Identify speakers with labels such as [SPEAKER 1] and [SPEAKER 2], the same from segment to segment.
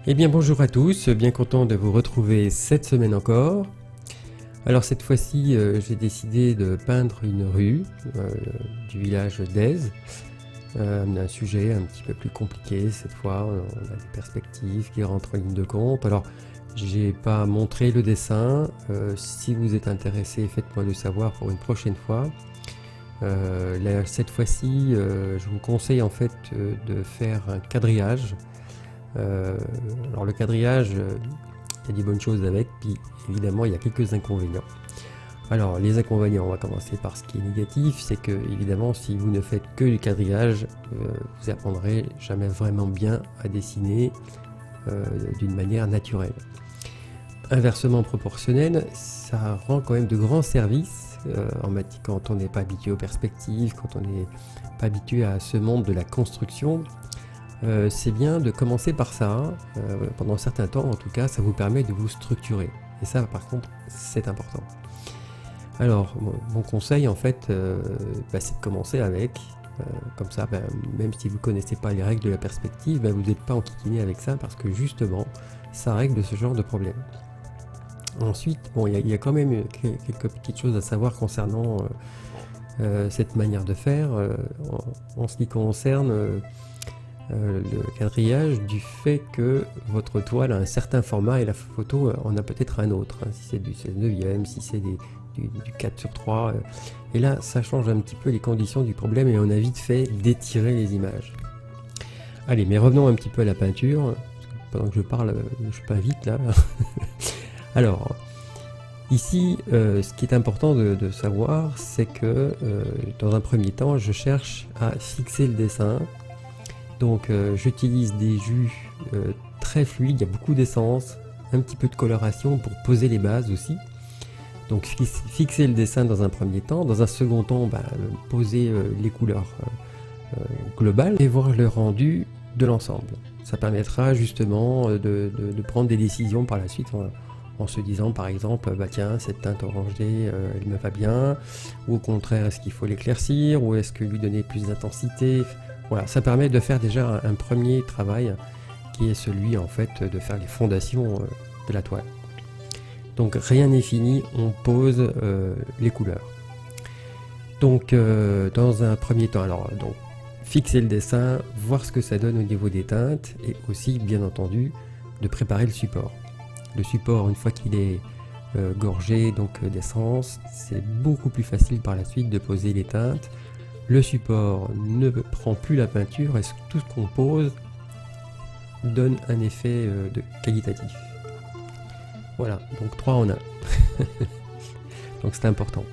[SPEAKER 1] Eh bien bonjour à tous, bien content de vous retrouver cette semaine encore. Alors cette fois-ci j'ai décidé de peindre une rue du village d'Aise. Un sujet un petit peu plus compliqué cette fois, on a des perspectives qui rentrent en ligne de compte. Alors j'ai pas montré le dessin, si vous êtes intéressé faites-moi le savoir pour une prochaine fois. Cette fois-ci je vous conseille en fait de faire un quadrillage. Alors le quadrillage, il y a des bonnes choses avec, puis évidemment il y a quelques inconvénients. Alors les inconvénients, on va commencer par ce qui est négatif, c'est que évidemment si vous ne faites que du quadrillage, vous apprendrez jamais vraiment bien à dessiner d'une manière naturelle. Inversement proportionnel, ça rend quand même de grands services quand on n'est pas habitué aux perspectives, quand on n'est pas habitué à ce monde de la construction. C'est bien de commencer par ça, pendant un certain temps en tout cas, ça vous permet de vous structurer. Et ça par contre, c'est important. Alors, mon conseil en fait, c'est de commencer avec, comme ça, même si vous ne connaissez pas les règles de la perspective, vous n'êtes pas enquiquiné avec ça parce que justement, ça règle ce genre de problème. Ensuite, il y a quand même quelques petites choses à savoir concernant cette manière de faire, en ce qui concerne le quadrillage, du fait que votre toile a un certain format et la photo en a peut-être un autre, si c'est du 16/9, si c'est du 4/3, et là ça change un petit peu les conditions du problème et on a vite fait d'étirer les images. Allez, mais revenons un petit peu à la peinture, pendant que je parle, je peins vite là. Alors, ici, ce qui est important de savoir, c'est que dans un premier temps, je cherche à fixer le dessin. Donc j'utilise des jus très fluides, il y a beaucoup d'essence, un petit peu de coloration pour poser les bases aussi. Donc fixer le dessin dans un premier temps, dans un second temps poser les couleurs globales et voir le rendu de l'ensemble. Ça permettra justement de prendre des décisions par la suite en se disant par exemple tiens, cette teinte orangée elle me va bien, ou au contraire est-ce qu'il faut l'éclaircir, ou est-ce que lui donner plus d'intensité. Voilà, ça permet de faire déjà un premier travail qui est celui en fait de faire les fondations de la toile. Donc rien n'est fini, on pose les couleurs. Donc dans un premier temps, donc fixer le dessin, voir ce que ça donne au niveau des teintes et aussi bien entendu de préparer le support. Le support, une fois qu'il est gorgé donc d'essence, c'est beaucoup plus facile par la suite de poser les teintes. Le support ne prend plus la peinture et tout ce qu'on pose donne un effet qualitatif. Voilà, donc 3 en 1. Donc c'est important.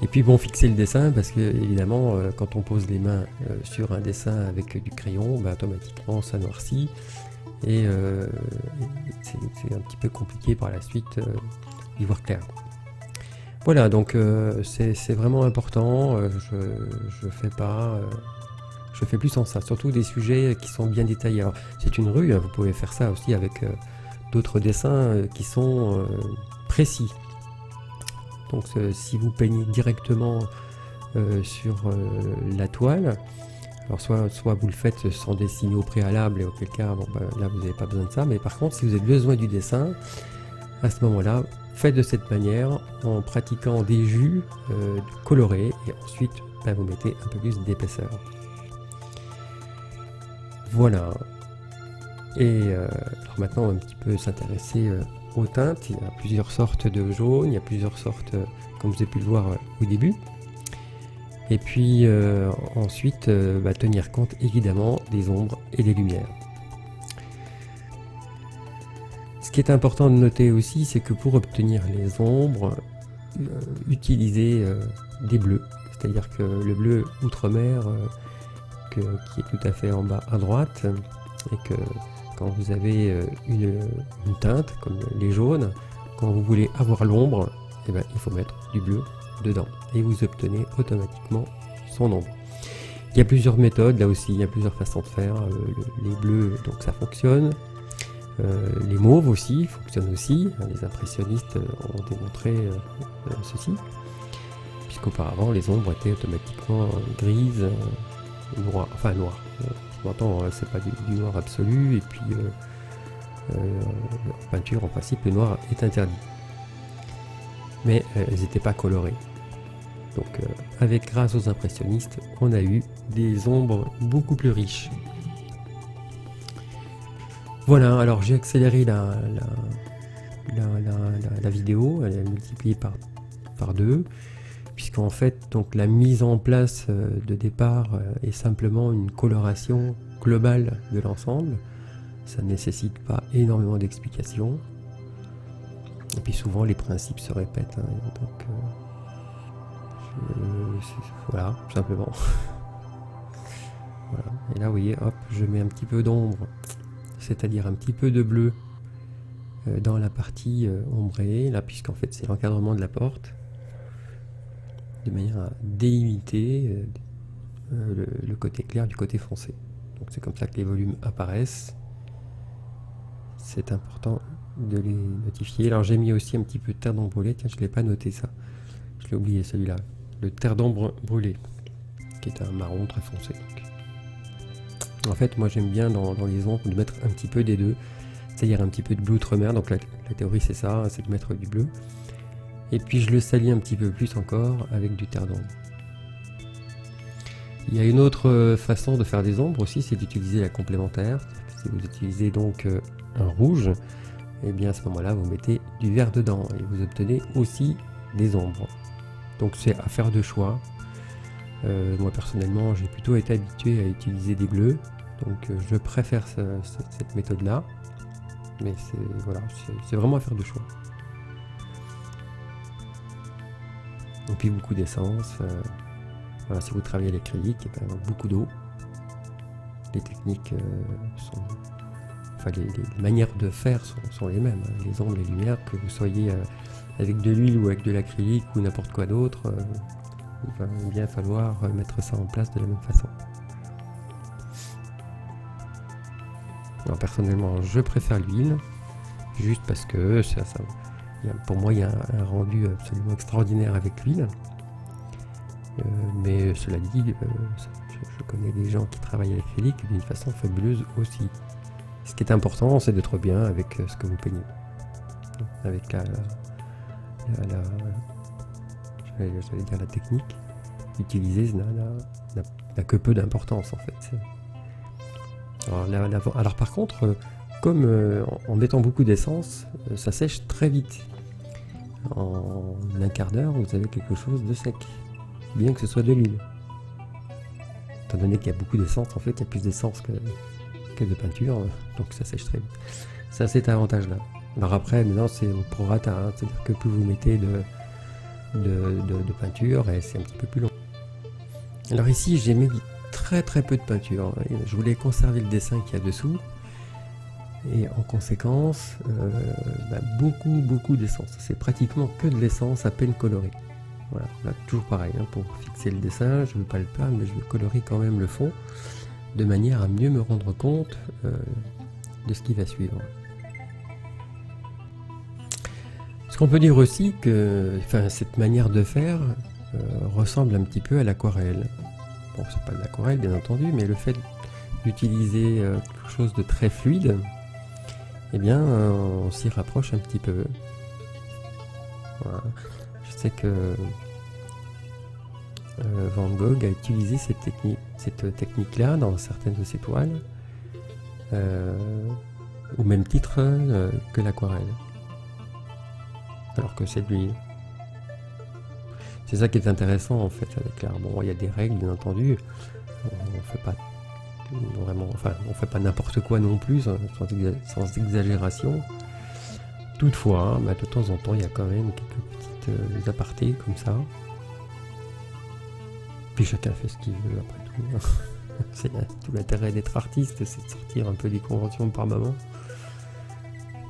[SPEAKER 1] Et puis fixer le dessin parce que évidemment quand on pose les mains sur un dessin avec du crayon, automatiquement ça noircit et c'est un petit peu compliqué par la suite d'y voir clair. Voilà, donc c'est vraiment important, je fais plus en ça, surtout des sujets qui sont bien détaillés. Alors, c'est une rue, vous pouvez faire ça aussi avec d'autres dessins qui sont précis. Donc si vous peignez directement sur la toile, alors soit vous le faites sans dessiner au préalable, et auquel cas là vous n'avez pas besoin de ça, mais par contre si vous avez besoin du dessin, à ce moment-là, faites de cette manière en pratiquant des jus colorés et ensuite vous mettez un peu plus d'épaisseur. Voilà. Et alors maintenant on va un petit peu s'intéresser aux teintes. Il y a plusieurs sortes de jaune, il y a plusieurs sortes, comme vous avez pu le voir au début. Et puis ensuite tenir compte évidemment des ombres et des lumières. Ce qui est important de noter aussi, c'est que pour obtenir les ombres, utilisez des bleus. C'est-à-dire que le bleu outre-mer, qui est tout à fait en bas à droite, et que quand vous avez une teinte, comme les jaunes, quand vous voulez avoir l'ombre, il faut mettre du bleu dedans. Et vous obtenez automatiquement son ombre. Il y a plusieurs méthodes, là aussi, il y a plusieurs façons de faire. Les bleus, donc ça fonctionne. Les mauves aussi fonctionnent aussi, les impressionnistes ont démontré ceci, puisqu'auparavant les ombres étaient automatiquement grises, noires, enfin noires. On entend, c'est pas du noir absolu, et puis en peinture, en principe, le noir est interdit. Mais elles n'étaient pas colorées. Donc grâce aux impressionnistes, on a eu des ombres beaucoup plus riches. Voilà, alors j'ai accéléré la vidéo, elle est multipliée par 2, puisqu'en fait donc la mise en place de départ est simplement une coloration globale de l'ensemble. Ça ne nécessite pas énormément d'explications. Et puis souvent les principes se répètent, hein, donc voilà, tout simplement. Voilà. Et là vous voyez, hop, je mets un petit peu d'ombre, c'est-à-dire un petit peu de bleu dans la partie ombrée, là, puisqu'en fait c'est l'encadrement de la porte, de manière à délimiter le côté clair du côté foncé. Donc c'est comme ça que les volumes apparaissent. C'est important de les notifier. Alors j'ai mis aussi un petit peu de terre d'ombre brûlée, tiens, je ne l'ai pas noté ça, je l'ai oublié celui-là, le terre d'ombre brûlée, qui est un marron très foncé. Donc. En fait, moi j'aime bien dans les ombres de mettre un petit peu des deux, c'est-à-dire un petit peu de bleu outre-mer, donc la théorie c'est ça, c'est de mettre du bleu, et puis je le salis un petit peu plus encore avec du terre d'ombre. Il y a une autre façon de faire des ombres aussi, c'est d'utiliser la complémentaire. Si vous utilisez donc un rouge, et bien à ce moment-là vous mettez du vert dedans et vous obtenez aussi des ombres. Donc c'est à faire de choix. Moi personnellement j'ai plutôt été habitué à utiliser des bleus, donc je préfère cette méthode là, mais voilà, c'est vraiment à faire de choix. Et puis beaucoup d'essence, voilà, si vous travaillez à l'acrylique, beaucoup d'eau. Les techniques sont... Enfin, les manières de faire sont les mêmes, hein. Les ombres, les lumières, que vous soyez avec de l'huile ou avec de l'acrylique ou n'importe quoi d'autre, il va bien falloir mettre ça en place de la même façon. Alors personnellement, je préfère l'huile, juste parce que pour moi il y a un rendu absolument extraordinaire avec l'huile. Mais cela dit, je connais des gens qui travaillent à l'acrylique d'une façon fabuleuse aussi. Ce qui est important, c'est d'être bien avec ce que vous peignez. Avec j'allais dire la technique utilisée n'a que peu d'importance en fait. Alors par contre, comme en mettant beaucoup d'essence, ça sèche très vite. En un quart d'heure, vous avez quelque chose de sec, bien que ce soit de l'huile. Étant donné qu'il y a beaucoup d'essence, en fait, il y a plus d'essence que de peinture, donc ça sèche très vite. Ça, c'est cet avantage-là. Alors après, maintenant, c'est au prorata, hein, c'est-à-dire que plus vous mettez de peinture, et c'est un petit peu plus long. Alors ici, j'ai mis très peu de peinture. Je voulais conserver le dessin qu'il y a dessous, et en conséquence, beaucoup d'essence. C'est pratiquement que de l'essence à peine colorée. Voilà, là, toujours pareil, hein, pour fixer le dessin, je ne veux pas le peindre, mais je veux colorer quand même le fond, de manière à mieux me rendre compte de ce qui va suivre. Ce qu'on peut dire aussi que cette manière de faire ressemble un petit peu à l'aquarelle. Bon, c'est pas de l'aquarelle bien entendu, mais le fait d'utiliser quelque chose de très fluide, eh bien on s'y rapproche un petit peu. Voilà. Je sais que Van Gogh a utilisé cette technique-là dans certaines de ses toiles, au même titre que l'aquarelle, alors que c'est de l'huile. C'est ça qui est intéressant en fait avec l'art. Bon, il y a des règles bien entendu, on fait pas vraiment, on fait pas n'importe quoi non plus, sans exagération. Toutefois, de temps en temps, il y a quand même quelques petites apartés comme ça. Puis chacun fait ce qu'il veut après tout. C'est tout l'intérêt d'être artiste, c'est de sortir un peu des conventions par moment.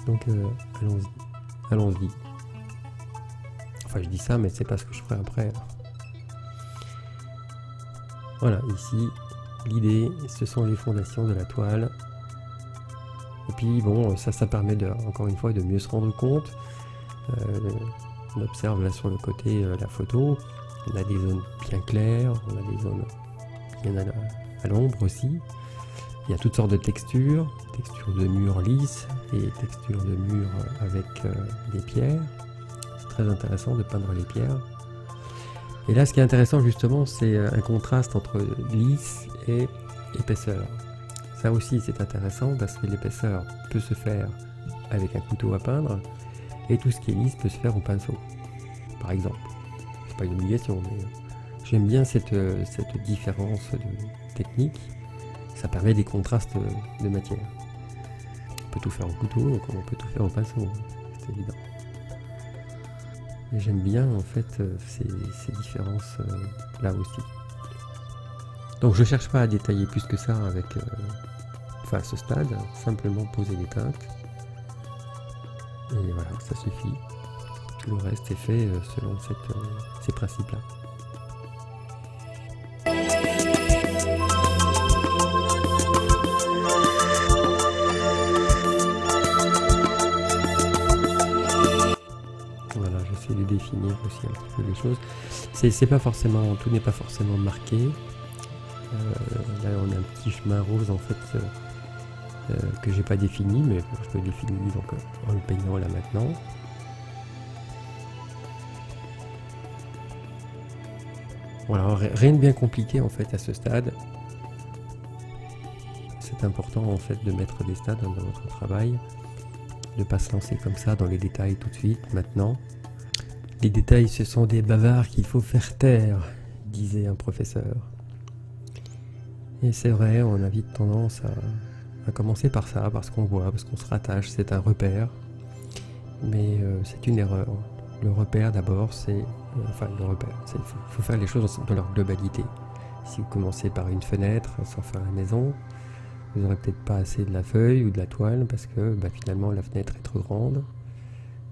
[SPEAKER 1] Donc allons-y. Enfin, je dis ça, mais c'est pas ce que je ferai après. Voilà, ici, l'idée, ce sont les fondations de la toile. Et puis bon, ça permet encore une fois de mieux se rendre compte. On observe là sur le côté la photo. On a des zones bien claires, on a des zones bien à l'ombre aussi. Il y a toutes sortes de textures de murs lisses et textures de murs avec des pierres. C'est très intéressant de peindre les pierres. Et là, ce qui est intéressant justement, c'est un contraste entre lisse et épaisseur. Ça aussi, c'est intéressant parce que l'épaisseur peut se faire avec un couteau à peindre et tout ce qui est lisse peut se faire au pinceau, par exemple. C'est pas une obligation, mais j'aime bien cette différence de technique. Ça permet des contrastes de matière. On peut tout faire au couteau, comme on peut tout faire au pinceau, c'est évident. Et j'aime bien en fait ces différences là aussi. Donc je cherche pas à détailler plus que ça avec, à ce stade, simplement poser les teintes. Et voilà, ça suffit. Tout le reste est fait selon ces principes-là. Voilà, j'essaie de définir aussi un petit peu les choses. C'est pas forcément, tout n'est pas forcément marqué. Là, on a un petit chemin rose en fait que j'ai pas défini, mais je le définis donc en le peignant là maintenant. Voilà, rien de bien compliqué en fait à ce stade. C'est important en fait de mettre des stades dans votre travail, de pas se lancer comme ça dans les détails tout de suite maintenant. Les détails, ce sont des bavards qu'il faut faire taire, disait un professeur. Et c'est vrai, on a vite tendance à commencer par ça, parce qu'on voit, parce qu'on se rattache, c'est un repère. Mais c'est une erreur. Le repère d'abord, c'est... Enfin, le repère, il faut faire les choses dans leur globalité. Si vous commencez par une fenêtre, sans faire la maison, vous n'aurez peut-être pas assez de la feuille ou de la toile, parce que finalement la fenêtre est trop grande.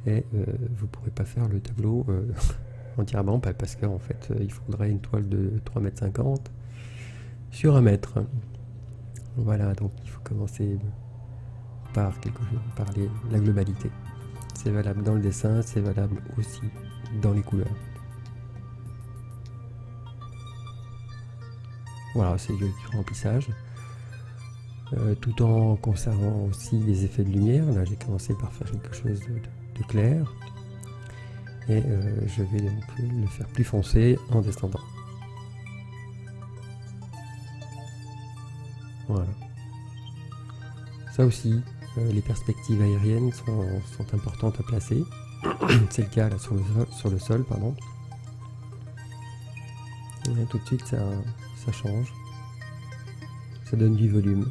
[SPEAKER 1] Et vous ne pourrez pas faire le tableau entièrement, parce qu'en fait, il faudrait une toile de 3,50 m sur 1 mètre. Voilà, donc il faut commencer par quelque chose, par la globalité. C'est valable dans le dessin, c'est valable aussi dans les couleurs. Voilà, c'est du remplissage. Tout en conservant aussi les effets de lumière. Là, j'ai commencé par faire quelque chose de clair. Et je vais donc le faire plus foncé en descendant. Voilà. Ça aussi, les perspectives aériennes sont importantes à placer. C'est le cas là sur le sol, pardon. Et là, tout de suite, ça change. Ça donne du volume.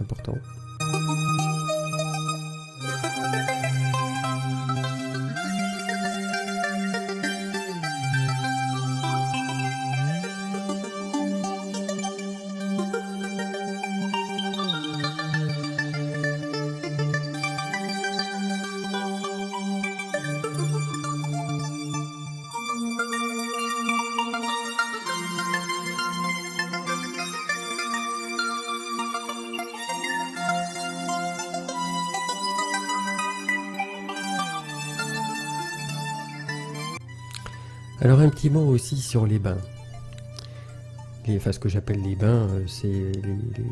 [SPEAKER 1] Important. Alors un petit mot aussi sur les bains. Ce que j'appelle les bains, c'est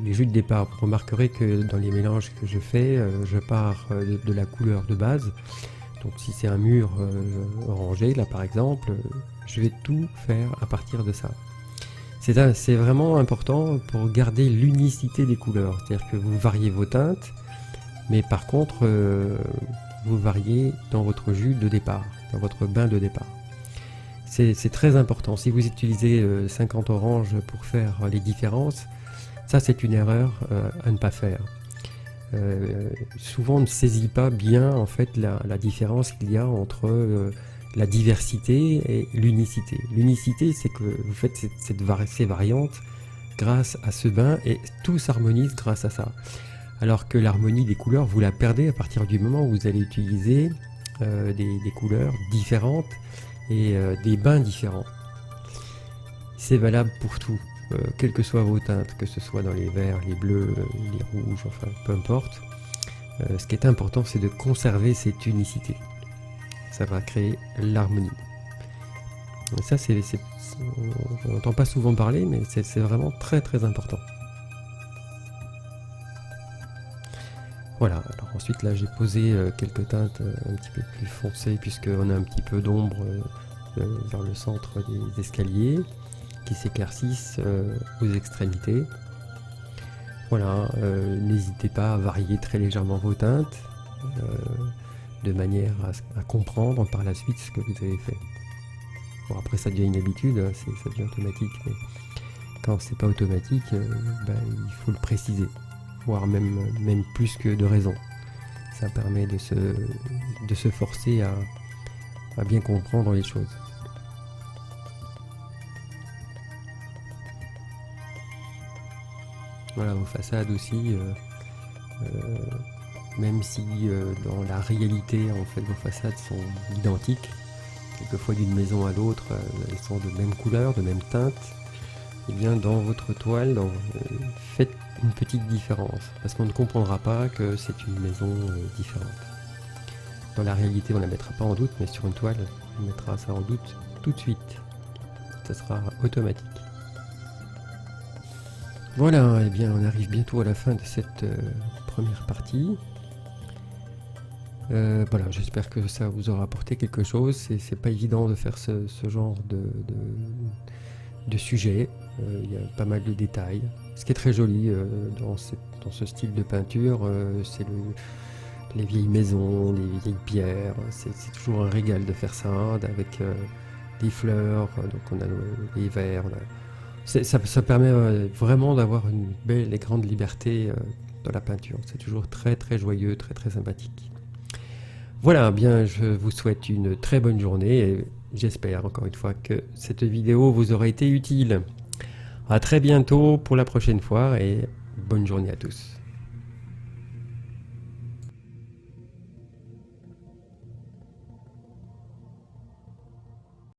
[SPEAKER 1] les jus de départ. Vous remarquerez que dans les mélanges que je fais, je pars de la couleur de base. Donc si c'est un mur orangé, là par exemple, je vais tout faire à partir de ça. C'est vraiment important pour garder l'unicité des couleurs. C'est-à-dire que vous variez vos teintes, mais par contre, vous variez dans votre jus de départ, dans votre bain de départ. C'est très important. Si vous utilisez 50 oranges pour faire les différences, ça c'est une erreur à ne pas faire. Souvent on ne saisit pas bien en fait la différence qu'il y a entre la diversité et l'unicité. L'unicité, c'est que vous faites ces variantes grâce à ce bain et tout s'harmonise grâce à ça. Alors que l'harmonie des couleurs, vous la perdez à partir du moment où vous allez utiliser des couleurs différentes et des bains différents. C'est valable pour tout, quelles que soient vos teintes, que ce soit dans les verts, les bleus, les rouges, enfin peu importe. Ce qui est important, c'est de conserver cette unicité. Ça va créer l'harmonie. Et ça, on n'entend pas souvent parler, mais c'est vraiment très très important. Voilà, alors ensuite là j'ai posé quelques teintes un petit peu plus foncées, puisqu'on a un petit peu d'ombre vers le centre des escaliers qui s'éclaircissent aux extrémités. Voilà, n'hésitez pas à varier très légèrement vos teintes de manière à comprendre par la suite ce que vous avez fait. Bon, après ça devient une habitude, hein, ça devient automatique, mais quand c'est pas automatique, il faut le préciser, voire même plus que de raison. Ça permet de se forcer à bien comprendre les choses. Voilà, vos façades aussi, même si dans la réalité en fait vos façades sont identiques, quelquefois d'une maison à l'autre elles sont de même couleur, de même teinte, et bien dans votre toile, faites une petite différence, parce qu'on ne comprendra pas que c'est une maison différente. Dans la réalité on ne la mettra pas en doute, mais sur une toile on mettra ça en doute tout de suite, ça sera automatique. Voilà, et bien on arrive bientôt à la fin de cette première partie. Voilà, j'espère que ça vous aura apporté quelque chose. C'est pas évident de faire ce genre de sujet. Il y a pas mal de détails. Ce qui est très joli dans ce style de peinture, c'est les vieilles maisons, les vieilles pierres. C'est toujours un régal de faire ça, avec des fleurs. Donc on a les verres. Ça permet vraiment d'avoir une belle et grande liberté dans la peinture. C'est toujours très très joyeux, très très sympathique. Voilà, bien, je vous souhaite une très bonne journée et j'espère encore une fois que cette vidéo vous aura été utile. À très bientôt pour la prochaine fois et bonne journée à tous.